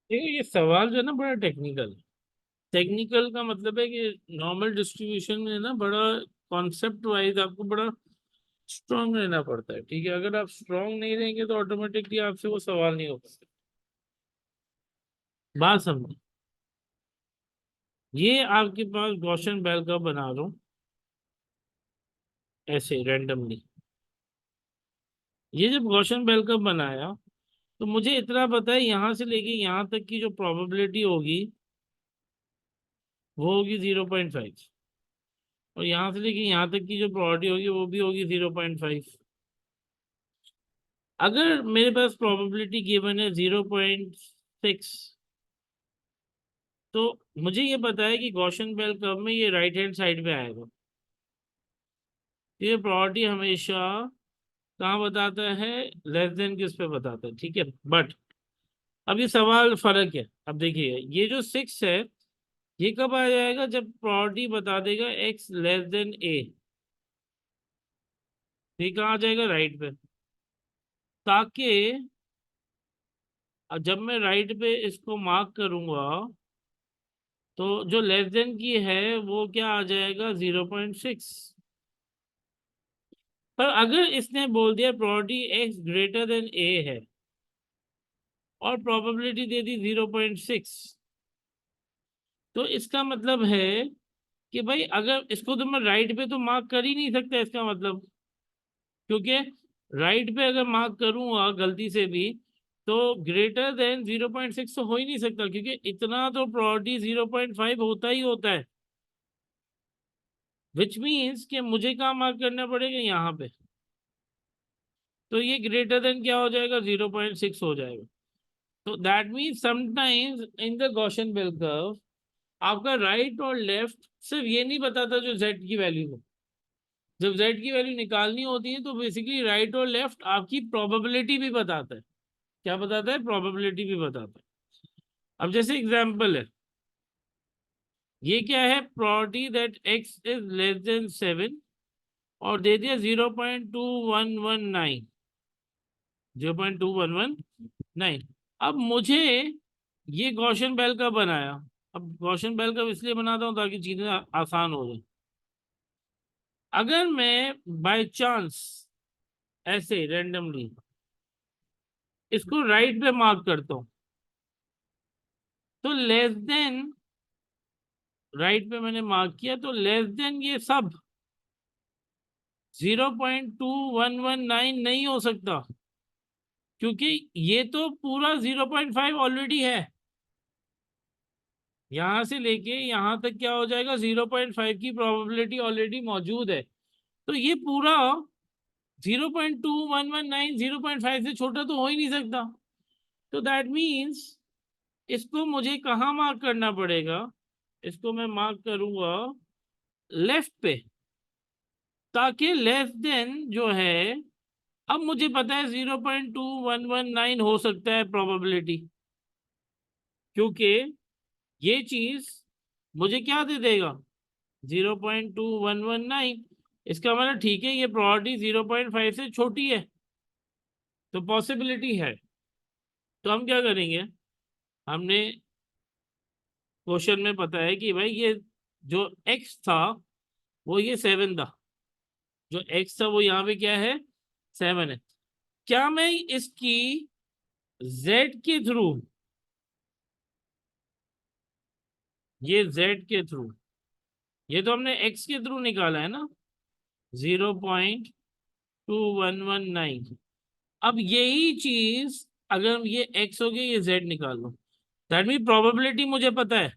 देखिए ये सवाल जो है ना बड़ा टेक्निकल है। टेक्निकल का मतलब है कि नॉर्मल डिस्ट्रीब्यूशन में ना बड़ा कॉन्सेप्ट वाइज आपको बड़ा स्ट्रांग रहना पड़ता है। ठीक है, अगर आप स्ट्रांग नहीं रहेंगे तो ऑटोमेटिकली आपसे वो सवाल नहीं हो पाएगा। बात समझो, ये आपके पास गॉसियन बेल का बना लो ऐसे रैंडमली। ये जब गॉसियन बेल का बनाया तो मुझे इतना पता है यहाँ से लेके यहाँ तक की जो प्रोबेबिलिटी होगी वो होगी 0.5, और यहाँ से लेके यहाँ तक की जो प्रोबेबिलिटी होगी वो भी होगी 0.5। अगर मेरे पास प्रोबेबिलिटी गिवन है 0.6, तो मुझे ये पता है कि गॉसियन बेल कर्व में ये राइट हैंड साइड पे आएगा। ये प्रोबेबिलिटी हमेशा कहाँ बताता है, लेस देन किस पे बताता है। ठीक है, बट अब ये सवाल फर्क है। अब देखिए ये जो 6 है ये कब आ जाएगा, जब प्रोबेबिलिटी बता देगा x लेस देन a। ये कहाँ आ जाएगा, राइट पे। ताकि जब मैं राइट पे इसको मार्क करूंगा तो जो लेस देन की है वो क्या आ जाएगा, 0.6। पर अगर इसने बोल दिया probability x greater than a है और प्रोबेबिलिटी दे दी 0.6, तो इसका मतलब है कि भाई अगर इसको तो मैं राइट पे तो मार्क कर ही नहीं सकता इसका मतलब, क्योंकि राइट पे अगर मार्क करूंगा गलती से भी तो ग्रेटर देन 0.6 तो हो ही नहीं सकता, क्योंकि इतना तो प्रोबेबिलिटी 0.5 होता ही होता है। विच मीन्स कि मुझे कहाँ मार्क करना पड़ेगा, यहाँ पे। तो ये ग्रेटर देन क्या हो जाएगा, 0.6 हो जाएगा। तो that means sometimes in the Gaussian bell curve आपका राइट और लेफ्ट सिर्फ ये नहीं बताता जो जेड की वैल्यू हो। जब जेड की वैल्यू निकालनी होती है तो बेसिकली राइट और लेफ्ट आपकी प्रोबेबिलिटी भी बताता है। क्या बताता है, प्रोबेबिलिटी भी बताता है। अब जैसे एग्जांपल है, ये क्या है, probability that x is less than 7, और दे दिया 0.2119, 0.2119। अब मुझे ये गॉसियन बेल का बनाया। अब गॉसियन बेल का इसलिए बनाता हूँ ताकि चीजें आसान हो जाए। अगर मैं बाय चांस ऐसे रैंडमली इसको राइट पे मार्क करता हूँ तो लेस देन, राइट पे मैंने मार्क किया तो लेस देन ये सब 0.2119 नहीं हो सकता, क्योंकि ये तो पूरा 0.5 ऑलरेडी है। यहां से लेके यहां तक क्या हो जाएगा, 0.5 की प्रोबेबिलिटी ऑलरेडी मौजूद है। तो ये पूरा 0.2119 0.5 से छोटा तो हो ही नहीं सकता। तो दैट मीन्स इसको मुझे कहाँ मार्क करना पड़ेगा, इसको मैं मार्क करूंगा लेफ्ट पे, ताकि लेस देन जो है, अब मुझे पता है 0.2119 हो सकता है प्रोबेबिलिटी, क्योंकि ये चीज मुझे क्या दे देगा, 0.2119। इसका मतलब ठीक है ये प्रोबेबिलिटी 0.5 से छोटी है, तो पॉसिबिलिटी है। तो हम क्या करेंगे, हमने क्वेश्चन में पता है कि भाई ये जो एक्स था वो ये 7 था, जो एक्स था वो यहाँ पे क्या है, 7 है। क्या मैं इसकी जेड के थ्रू, ये जेड के थ्रू, ये तो हमने एक्स के थ्रू निकाला है ना, 0.2119। अब यही चीज अगर ये एक्स हो गया ये जेड निकाल लो, दैट मीन प्रोबेबिलिटी मुझे पता है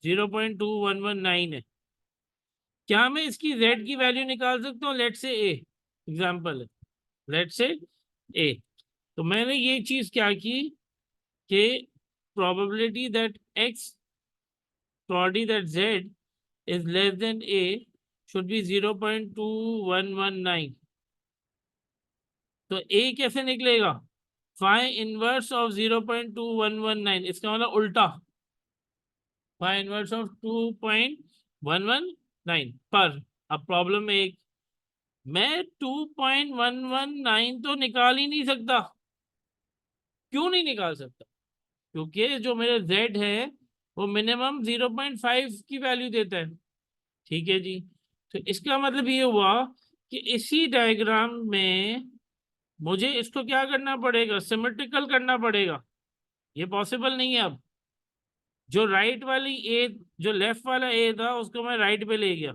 0.2119 है। क्या मैं इसकी जेड की वैल्यू निकाल सकता हूँ, लेट से ए एग्जाम्पल है, लेट से ए। तो मैंने ये चीज क्या की कि probability that x, probability that Z is less than a should be 0.2119। तो a कैसे निकलेगा, फाइव इनवर्स ऑफ 0.2119, इसका मतलब उल्टा, फाइव इनवर्स ऑफ 2.119 पर। अब प्रॉब्लम में एक, मैं 2.119 तो निकाल ही नहीं सकता। क्यों नहीं निकाल सकता, क्योंकि जो मेरे z है वो मिनिमम 0.5 की वैल्यू देता है। ठीक है जी, तो इसका मतलब ये हुआ कि इसी डायग्राम में मुझे इसको क्या करना पड़ेगा, सिमेट्रिकल करना पड़ेगा। ये पॉसिबल नहीं है। अब जो राइट वाली ए, जो लेफ्ट वाला ए था उसको मैं राइट पे ले गया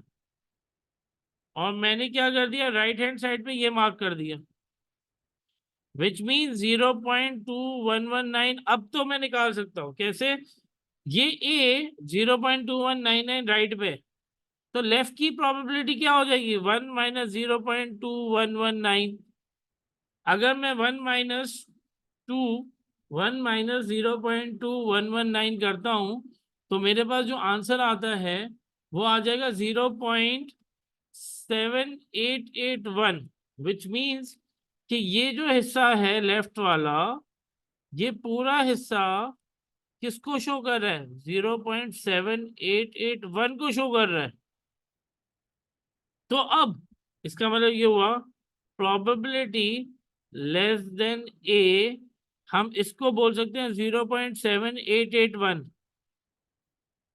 और मैंने क्या कर दिया, राइट हैंड साइड पे ये मार्क कर दिया, विच मीन 0.2119। अब तो मैं निकाल सकता हूँ कैसे, ये ए 0.2199 राइट पे, तो लेफ्ट की प्रोबेबिलिटी क्या हो जाएगी, 1 माइनस 0.2119। अगर मैं 1 माइनस करता हूं तो मेरे पास जो आंसर आता है वो आ जाएगा 0.7881, विच मीन्स कि ये जो हिस्सा है लेफ्ट वाला, ये पूरा हिस्सा किसको शो कर रहा है, 0.7881 को शो कर रहा है। तो अब इसका मतलब ये हुआ प्रोबेबिलिटी लेस देन ए, हम इसको बोल सकते हैं 0.7881।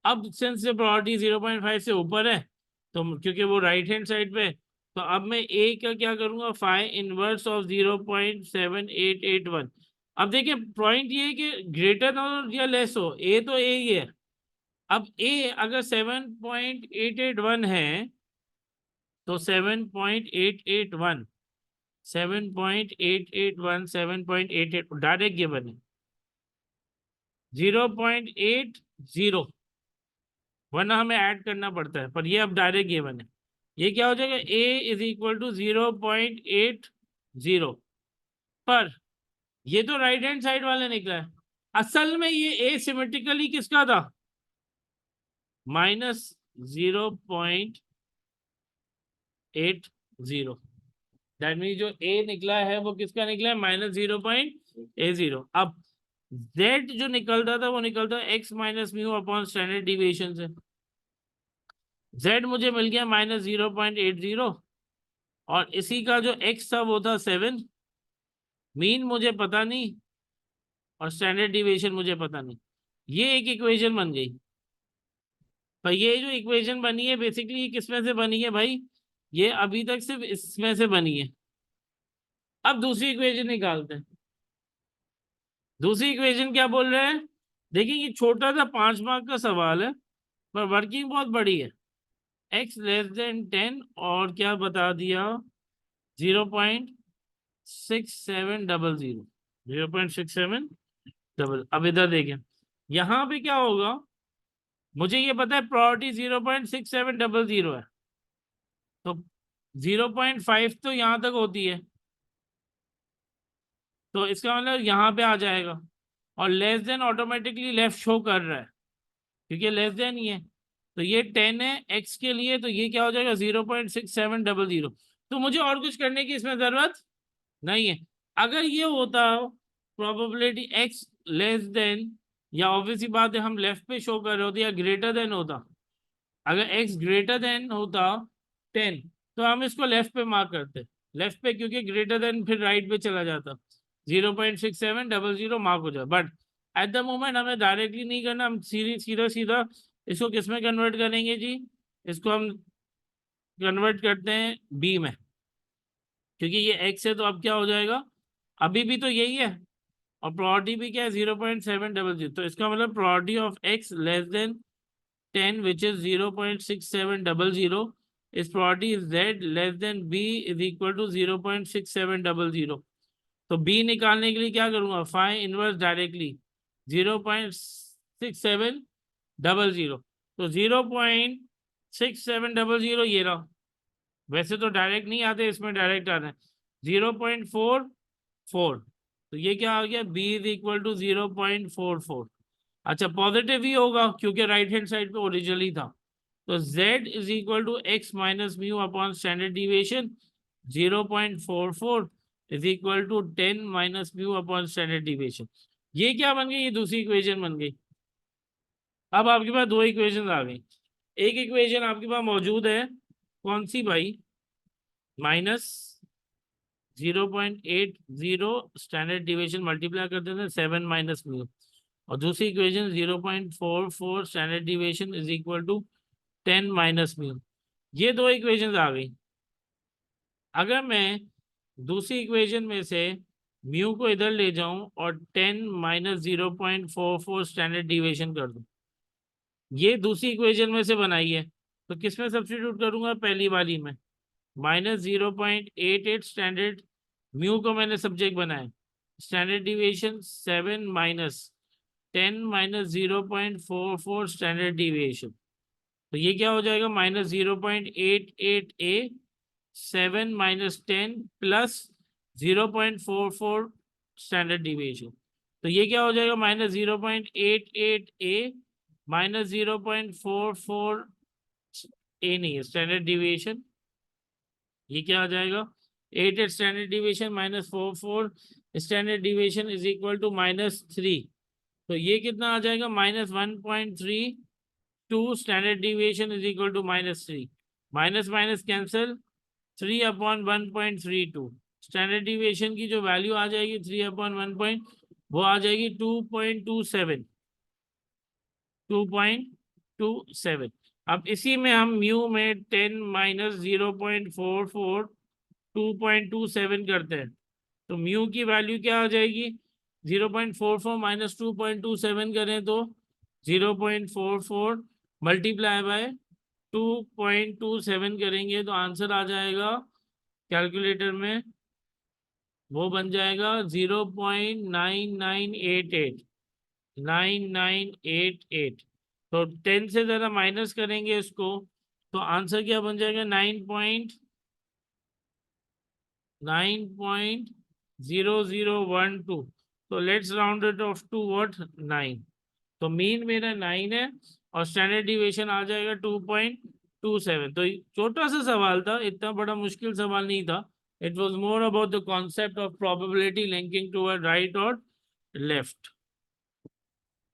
अब सिंस से प्रोबेबिलिटी 0.5 से ऊपर है तो क्योंकि वो राइट हैंड साइड पे, तो अब मैं ए का क्या करूंगा, फाइव इनवर्स ऑफ 0.7881। अब देखिए पॉइंट ये है कि ग्रेटर हो या लेस हो, ए तो ए ही है। अब ए अगर 7.881 है तो 7.881, 7.881, 7.88 डायरेक्ट गिवन है, 0.80, वरना हमें ऐड करना पड़ता है, पर ये अब डायरेक्ट गिवन है। ये क्या हो जाएगा, a इज इक्वल टू 0.80। पर ये तो राइट हैंड साइड वाले निकला है, असल में ये a सिमेट्रिकली किसका था, -0.80। दैट मीन जो a निकला है वो किसका निकला है, -0.80। अब z जो निकलता था वो निकलता x minus mu upon standard deviation से। z मुझे मिल गया -0.80 और इसी का जो x था वो था 7। मीन मुझे पता नहीं और स्टैंडर्ड डिविएशन मुझे पता नहीं। ये एक इक्वेशन बन गई। पर ये जो इक्वेशन बनी है बेसिकली किसमें से बनी है भाई, ये अभी तक सिर्फ इसमें से बनी है। अब दूसरी इक्वेशन निकालते हैं। दूसरी इक्वेशन क्या बोल रहे हैं, देखिए ये छोटा सा 5 मार्क का सवाल है पर वर्किंग बहुत बड़ी है। x लेस देन 10 और क्या बता दिया, 0.6700, 0.67 डबल। अब इधर देखें, यहाँ पे क्या होगा, मुझे ये पता है प्रोबेबिलिटी 0.6700 है, तो 0.5 तो यहाँ तक होती है, तो इसका मतलब यहाँ पे आ जाएगा। और less than automatically left show कर रहा है क्योंकि लेस देन ही है, तो ये 10 है x के लिए, तो ये क्या हो जाएगा 0.6700। तो मुझे और कुछ करने की इसमें जरूरत नहीं है। अगर ये होता प्रोबेबिलिटी x लेस देन, या ऑब्वियसली बात है हम लेफ्ट पे शो कर रहे होते, या ग्रेटर देन होता, अगर x ग्रेटर देन होता 10 तो हम इसको लेफ्ट पे मार्क करते, लेफ्ट पे, क्योंकि ग्रेटर देन फिर राइट पे चला जाता, 0.6700 मार्क हो जाए। बट एट द मोमेंट हमें डायरेक्टली नहीं करना, हम सीधा सीधा इसको किस में कन्वर्ट करेंगे जी, इसको हम कन्वर्ट करते हैं b में, क्योंकि ये x है तो अब क्या हो जाएगा, अभी भी तो यही है और प्रोबेबिलिटी भी क्या है 0.700, तो इसका मतलब probability of x less than 10 which is 0.6700 is probability z less than b is equal to 0.6700। तो b निकालने के लिए क्या करूंगा, फाइव इनवर्स डायरेक्टली 0.6700, तो 0.6700 ये रहा। वैसे तो डायरेक्ट नहीं आते, इसमें डायरेक्ट आते हैं 0.44, तो ये क्या आ गया, b इज इक्वल टू 0.44। अच्छा पॉजिटिव ही होगा क्योंकि राइट हैंड साइड पे ओरिजिनली था, तो z is equal to x minus mu upon standard deviation 0.44 is equal to 10 minus mu upon standard deviation. ये क्या बन गई, ये दूसरी इक्वेशन बन गई। अब आपके पास दो इक्वेशन आ गई। एक इक्वेशन आपके पास मौजूद है, कौन सी भाई, -0.80 स्टैंडर्ड डिविएशन मल्टीप्लाई करते थे 7 माइनस म्यू, और दूसरी equation 0.44 standard deviation is equal to 10 minus mu. ये दो इक्वेशंस आ गई। अगर मैं दूसरी इक्वेशन में से म्यू को इधर ले जाऊं और 10 माइनस 0.44 स्टैंडर्ड डिविएशन कर दूं, ये दूसरी इक्वेशन में से बनाई है, तो किस में सब्स्टिट्यूट करूंगा? पहली वाली में। माइनस 0.88 स्टैंडर्ड, म्यू को मैंने सब्जेक्ट बनाया, standard deviation 7 minus 10 minus 0.44 standard deviation, तो ये क्या हो जाएगा? माइनस 0.88 ए 7 माइनस 10 प्लस 0.44 स्टैंडर्ड डिविएशन, तो ये क्या हो जाएगा? माइनस 0.88 ए माइनस 0.44 ए नहीं है स्टैंडर्ड डिविएशन, ये क्या आ जाएगा? 88 standard deviation minus 44 standard deviation is equal to -3, तो ये कितना आ जाएगा? -1.32 standard deviation is equal to -3, minus minus cancel, 3/1.32 standard deviation की जो वैल्यू आ जाएगी 3/1 वो आ जाएगी 2.27। अब इसी में हम म्यू में 10 माइनस 0.44 2.27 करते हैं, तो म्यू की वैल्यू क्या आ जाएगी? 0.44 माइनस 2.27 करें तो 0.44 मल्टीप्लाई बाय 2.27 करेंगे तो आंसर आ जाएगा कैलकुलेटर में, वो बन जाएगा 0.9988। तो 10 से ज़रा माइनस करेंगे इसको तो आंसर क्या बन जाएगा? 9.0012। तो let's round it off to what? 9। तो मीन मेरा 9 है और स्टैंडर्ड डिविएशन आ जाएगा 2.27। तो छोटा सा सवाल था, इतना बड़ा मुश्किल सवाल नहीं था। It was more about the concept of probability linking to right और लेफ्ट।